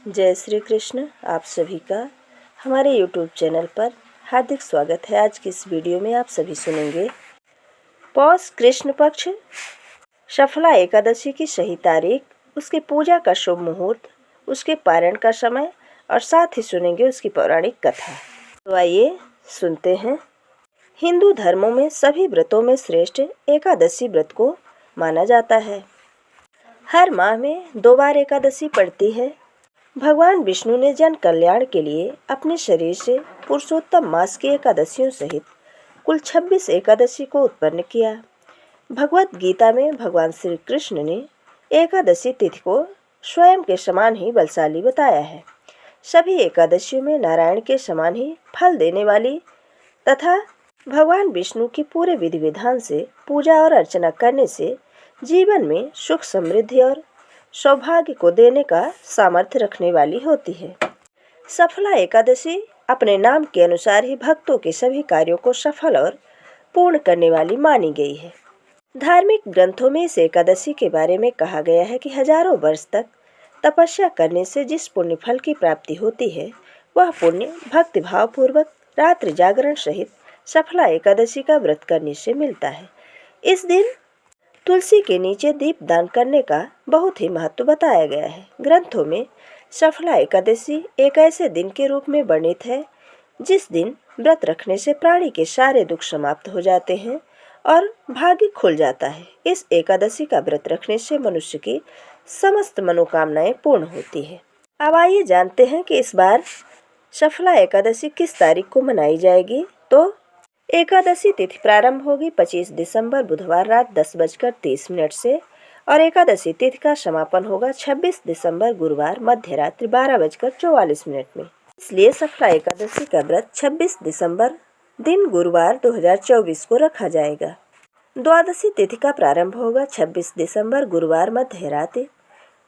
जय श्री कृष्ण। आप सभी का हमारे YouTube चैनल पर हार्दिक स्वागत है। आज की इस वीडियो में आप सभी सुनेंगे पौष कृष्ण पक्ष सफला एकादशी की सही तारीख, उसकी पूजा का शुभ मुहूर्त, उसके पारण का समय और साथ ही सुनेंगे उसकी पौराणिक कथा। तो आइए सुनते हैं। हिंदू धर्मों में सभी व्रतों में श्रेष्ठ एकादशी व्रत को माना जाता है। हर माह में 2 बार एकादशी पड़ती है। भगवान विष्णु ने जन कल्याण के लिए अपने शरीर से पुरुषोत्तम मास की एकादशियों सहित कुल 26 एकादशी को उत्पन्न किया। भगवत गीता में भगवान श्री कृष्ण ने एकादशी तिथि को स्वयं के समान ही बलशाली बताया है। सभी एकादशियों में नारायण के समान ही फल देने वाली तथा भगवान विष्णु की पूरे विधि विधान से पूजा और अर्चना करने से जीवन में सुख समृद्धि और सौभाग्य को देने का सामर्थ्य रखने वाली होती है। सफला एकादशी अपने नाम के अनुसार ही भक्तों के सभी कार्यों को सफल और पूर्ण करने वाली मानी गई है। धार्मिक ग्रंथों में इस एकादशी के बारे में कहा गया है कि हजारों वर्ष तक तपस्या करने से जिस पुण्य फल की प्राप्ति होती है, वह पुण्य भक्तिभाव पूर्वक रात्रि जागरण सहित सफला एकादशी का व्रत करने से मिलता है। इस दिन तुलसी के नीचे दीप दान करने का बहुत ही महत्व बताया गया है। ग्रंथों में सफला एकादशी एक ऐसे दिन के रूप में वर्णित है जिस दिन व्रत रखने से प्राणी के सारे दुख समाप्त हो जाते हैं और भाग्य खुल जाता है। इस एकादशी का व्रत रखने से मनुष्य की समस्त मनोकामनाएं पूर्ण होती है। अब आइए जानते हैं कि इस बार सफला एकादशी किस तारीख को मनाई जाएगी। तो एकादशी तिथि प्रारंभ होगी 25 दिसंबर बुधवार रात 10:30 से और एकादशी तिथि का समापन होगा 26 दिसंबर गुरुवार मध्य रात्रि 12:44 में। इसलिए सफला एकादशी का व्रत 26 दिसंबर दिन गुरुवार 2024 को रखा जाएगा। द्वादशी तिथि का प्रारंभ होगा 26 दिसंबर गुरुवार मध्य रात्रि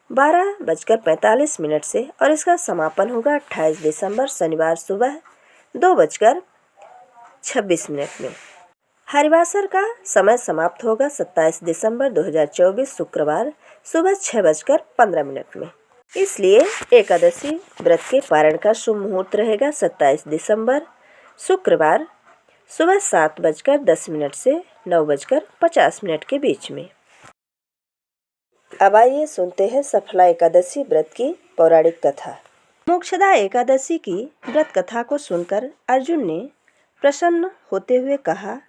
12:45 से और इसका समापन होगा 28 दिसंबर शनिवार सुबह 2:26 में। हरिवासर का समय समाप्त होगा 27 दिसंबर 2024 शुक्रवार सुबह 6:15 में। इसलिए एकादशी व्रत के पारण का शुभ मुहूर्त रहेगा 27 दिसंबर शुक्रवार सुबह 7:10 से 9:50 के बीच में। अब आइए सुनते हैं सफला एकादशी व्रत की पौराणिक कथा। मोक्षदा एकादशी की व्रत कथा को सुनकर अर्जुन ने प्रसन्न होते हुए कहा,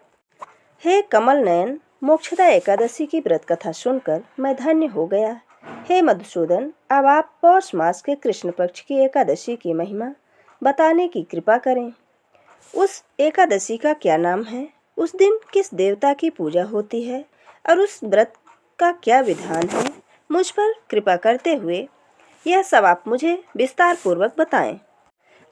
हे कमल नयन, मोक्षदा एकादशी की व्रत कथा सुनकर मैं धन्य हो गया। हे मधुसूदन, अब आप पौष मास के कृष्ण पक्ष की एकादशी की महिमा बताने की कृपा करें। उस एकादशी का क्या नाम है, उस दिन किस देवता की पूजा होती है और उस व्रत का क्या विधान है, मुझ पर कृपा करते हुए यह सब आप मुझे विस्तार पूर्वक बताएं।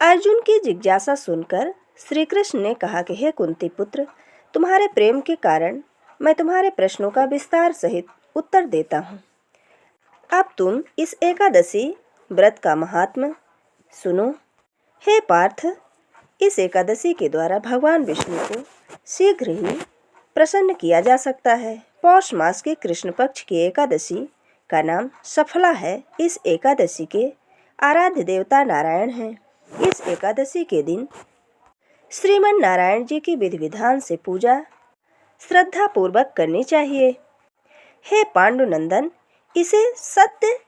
अर्जुन की जिज्ञासा सुनकर श्री कृष्ण ने कहा कि हे कुंती पुत्र, तुम्हारे प्रेम के कारण मैं तुम्हारे प्रश्नों का विस्तार सहित उत्तर देता हूँ। अब तुम इस एकादशी व्रत का महात्म्य सुनो। हे पार्थ, इस एकादशी के द्वारा भगवान विष्णु को शीघ्र ही प्रसन्न किया जा सकता है। पौष मास के कृष्ण पक्ष की एकादशी का नाम सफला है। इस एकादशी के आराध्य देवता नारायण हैं। इस एकादशी के दिन श्रीमन नारायण जी की विधि विधान से पूजा श्रद्धा पूर्वक करनी चाहिए। हे पांडुनंदन, इसे सत्य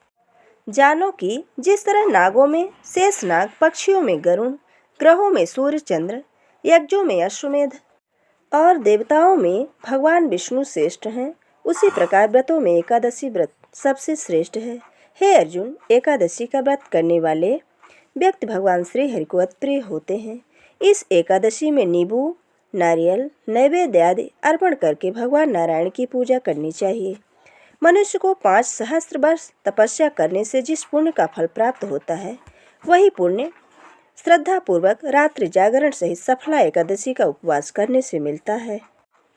जानो कि जिस तरह नागों में शेषनाग, पक्षियों में गरुण, ग्रहों में सूर्य चंद्र, यज्ञों में अश्वमेध और देवताओं में भगवान विष्णु श्रेष्ठ हैं, उसी प्रकार व्रतों में एकादशी व्रत सबसे श्रेष्ठ है। हे अर्जुन, एकादशी का व्रत करने वाले व्यक्ति भगवान श्री हरि को अति प्रिय होते हैं। इस एकादशी में नींबू, नारियल, नैवेद्य आदि अर्पण करके भगवान नारायण की पूजा करनी चाहिए। मनुष्य को 5 सहस्त्र वर्ष तपस्या करने से जिस पुण्य का फल प्राप्त होता है, वही पुण्य श्रद्धा पूर्वक रात्रि जागरण सहित सफला एकादशी का उपवास करने से मिलता है।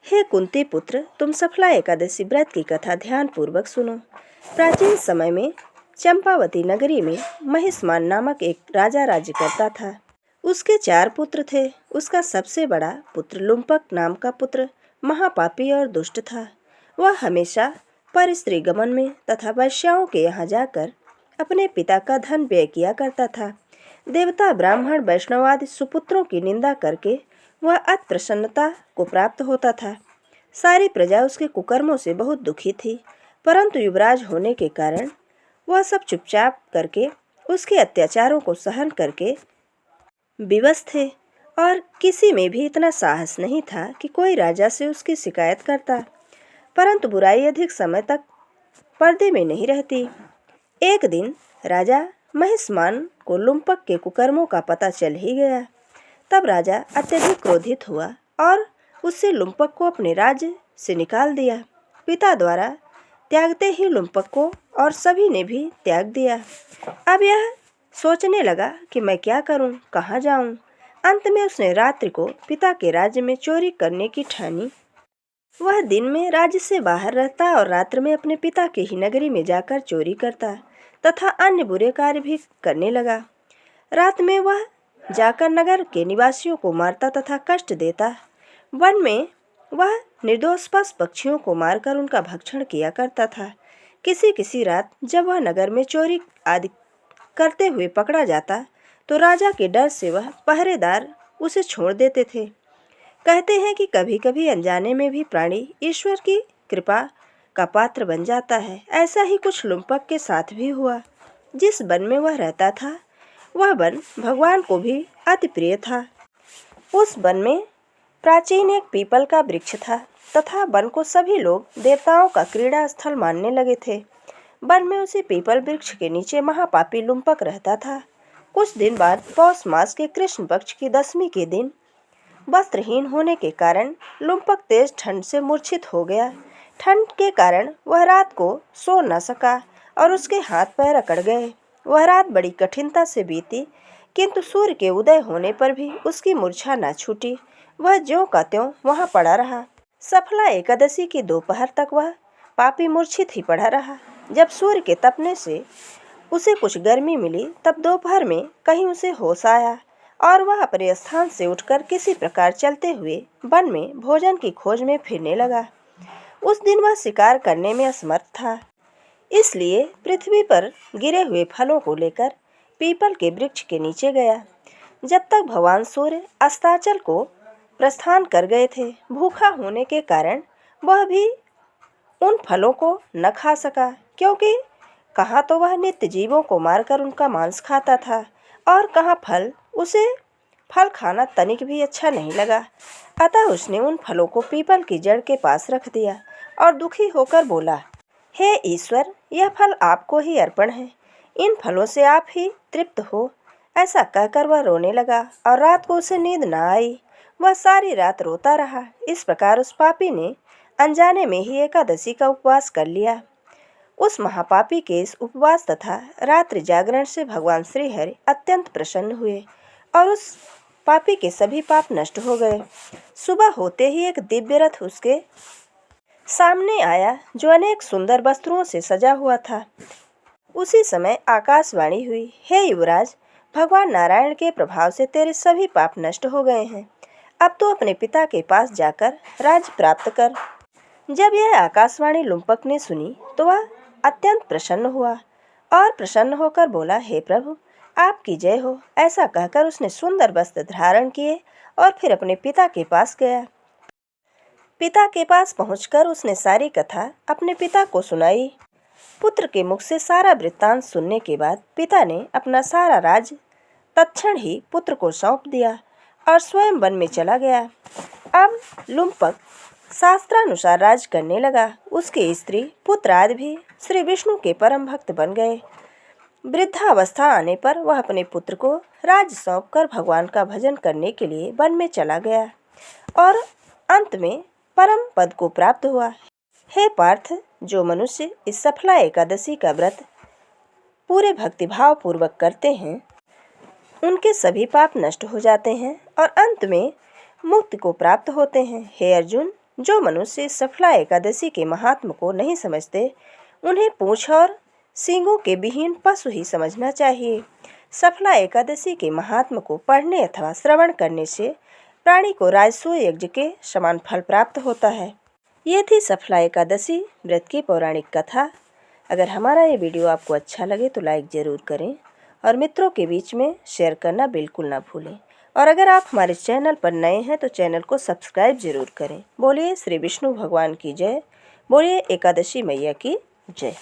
हे कुंती पुत्र, तुम सफला एकादशी व्रत की कथा ध्यान पूर्वक सुनो। प्राचीन समय में चंपावती नगरी में महिष्मान नामक एक राजा राज्य करता था। उसके 4 पुत्र थे। उसका सबसे बड़ा पुत्र लुम्पक नाम का पुत्र महापापी और दुष्ट था। वह हमेशा पर स्त्री गमन में तथा वैश्याओं के यहाँ जाकर अपने पिता का धन व्यय किया करता था। देवता, ब्राह्मण, वैष्णव आदि सुपुत्रों की निंदा करके वह अति प्रसन्नता को प्राप्त होता था। सारी प्रजा उसके कुकर्मों से बहुत दुखी थी, परंतु युवराज होने के कारण वह सब चुपचाप करके उसके अत्याचारों को सहन करके विवश थे और किसी में भी इतना साहस नहीं था कि कोई राजा से उसकी शिकायत करता। परंतु बुराई अधिक समय तक पर्दे में नहीं रहती। एक दिन राजा महिष्मान को लुम्पक के कुकर्मों का पता चल ही गया। तब राजा अत्यधिक क्रोधित हुआ और उससे लुम्पक को अपने राज्य से निकाल दिया। पिता द्वारा त्यागते ही लुम्पक को और सभी ने भी त्याग दिया। अब यह सोचने लगा कि मैं क्या करूं, कहाँ जाऊं। अंत में उसने रात्रि को पिता के राज्य में चोरी करने की ठानी। वह दिन में राज्य से बाहर रहता और रात्र में अपने पिता की ही नगरी में जाकर चोरी करता तथा अन्य बुरे कार्य भी करने लगा। रात में वह जाकर नगर के निवासियों को मारता तथा कष्ट देता। वन में वह निर्दोष पशु पक्षियों को मारकर उनका भक्षण किया करता था। किसी किसी रात जब वह नगर में चोरी आदि करते हुए पकड़ा जाता तो राजा के डर से वह पहरेदार उसे छोड़ देते थे। कहते हैं कि कभी कभी अनजाने में भी प्राणी ईश्वर की कृपा का पात्र बन जाता है। ऐसा ही कुछ लुम्पक के साथ भी हुआ। जिस वन में वह रहता था वह वन भगवान को भी अति प्रिय था। उस वन में प्राचीन एक पीपल का वृक्ष था तथा वन को सभी लोग देवताओं का क्रीड़ा स्थल मानने लगे थे। वन में उसी पीपल वृक्ष के नीचे महापापी लुम्पक रहता था। कुछ दिन बाद पौष मास के कृष्ण पक्ष की दशमी के दिन वस्त्रहीन होने के कारण लुम्पक तेज ठंड से मूर्छित हो गया। ठंड के कारण वह रात को सो न सका और उसके हाथ पैर अकड़ गए। वह रात बड़ी कठिनता से बीती, किंतु सूर्य के उदय होने पर भी उसकी मूर्छा न छूटी। वह ज्यों का त्यों वहां पड़ा रहा। सफला एकादशी की दोपहर तक वह पापी मूर्छित ही पड़ा रहा। जब सूर्य के तपने से उसे कुछ गर्मी मिली तब दोपहर में कहीं उसे होश आया और वह अपने स्थान से उठकर किसी प्रकार चलते हुए वन में भोजन की खोज में फिरने लगा। उस दिन वह शिकार करने में असमर्थ था, इसलिए पृथ्वी पर गिरे हुए फलों को लेकर पीपल के वृक्ष के नीचे गया। जब तक भगवान सूर्य अस्ताचल को प्रस्थान कर गए थे, भूखा होने के कारण वह भी उन फलों को न खा सका, क्योंकि कहाँ तो वह नित्य जीवों को मारकर उनका मांस खाता था और कहाँ उसे फल खाना तनिक भी अच्छा नहीं लगा। अतः उसने उन फलों को पीपल की जड़ के पास रख दिया और दुखी होकर बोला, हे ईश्वर, यह फल आपको ही अर्पण है, इन फलों से आप ही तृप्त हो। ऐसा कहकर वह रोने लगा और रात को उसे नींद न आई। वह सारी रात रोता रहा। इस प्रकार उस पापी ने अनजाने में ही एकादशी का उपवास कर लिया। उस महापापी के इस उपवास तथा रात्रि जागरण से भगवान श्री हरि अत्यंत प्रसन्न हुए और उस पापी के सभी पाप नष्ट हो गए। सुबह होते ही एक दिव्य रथ उसके सामने आया जो अनेक सुंदर वस्त्रों से सजा हुआ था। उसी समय आकाशवाणी हुई, हे युवराज, भगवान नारायण के प्रभाव से तेरे सभी पाप नष्ट हो गए हैं। अब तो अपने पिता के पास जाकर राज्य प्राप्त कर। जब यह आकाशवाणी लुम्पक ने सुनी तो वह अत्यंत प्रसन्न हुआ और प्रसन्न होकर बोला, हे प्रभु, आपकी जय हो। ऐसा कहकर उसने सुंदर वस्त्र धारण किए और फिर अपने पिता के पास गया। पिता के पास पहुंचकर उसने सारी कथा अपने पिता को सुनाई। पुत्र के मुख से सारा वृत्तांत सुनने के बाद पिता ने अपना सारा राज्य तत्क्षण ही पुत्र को सौंप दिया और स्वयं वन में चला गया। अब लुम्पक शास्त्रानुसार राज करने लगा। उसके स्त्री पुत्र आदि भी श्री विष्णु के परम भक्त बन गए। वृद्धावस्था आने पर वह अपने पुत्र को राज्य सौंपकर भगवान का भजन करने के लिए वन में चला गया और अंत में परम पद को प्राप्त हुआ। हे पार्थ, जो मनुष्य इस सफला एकादशी का व्रत पूरे भक्तिभाव पूर्वक करते हैं, उनके सभी पाप नष्ट हो जाते हैं और अंत में मुक्ति को प्राप्त होते हैं। हे अर्जुन, जो मनुष्य इस सफला एकादशी के महात्म को नहीं समझते, उन्हें पूंछ और सींगों के विहीन पशु ही समझना चाहिए। सफला एकादशी के महात्म को पढ़ने अथवा श्रवण करने से प्राणी को राजसूय यज्ञ के समान फल प्राप्त होता है। ये थी सफला एकादशी व्रत की पौराणिक कथा। अगर हमारा ये वीडियो आपको अच्छा लगे तो लाइक ज़रूर करें और मित्रों के बीच में शेयर करना बिल्कुल ना भूलें। और अगर आप हमारे चैनल पर नए हैं तो चैनल को सब्सक्राइब जरूर करें। बोलिए श्री विष्णु भगवान की जय। बोलिए एकादशी मैया की जय।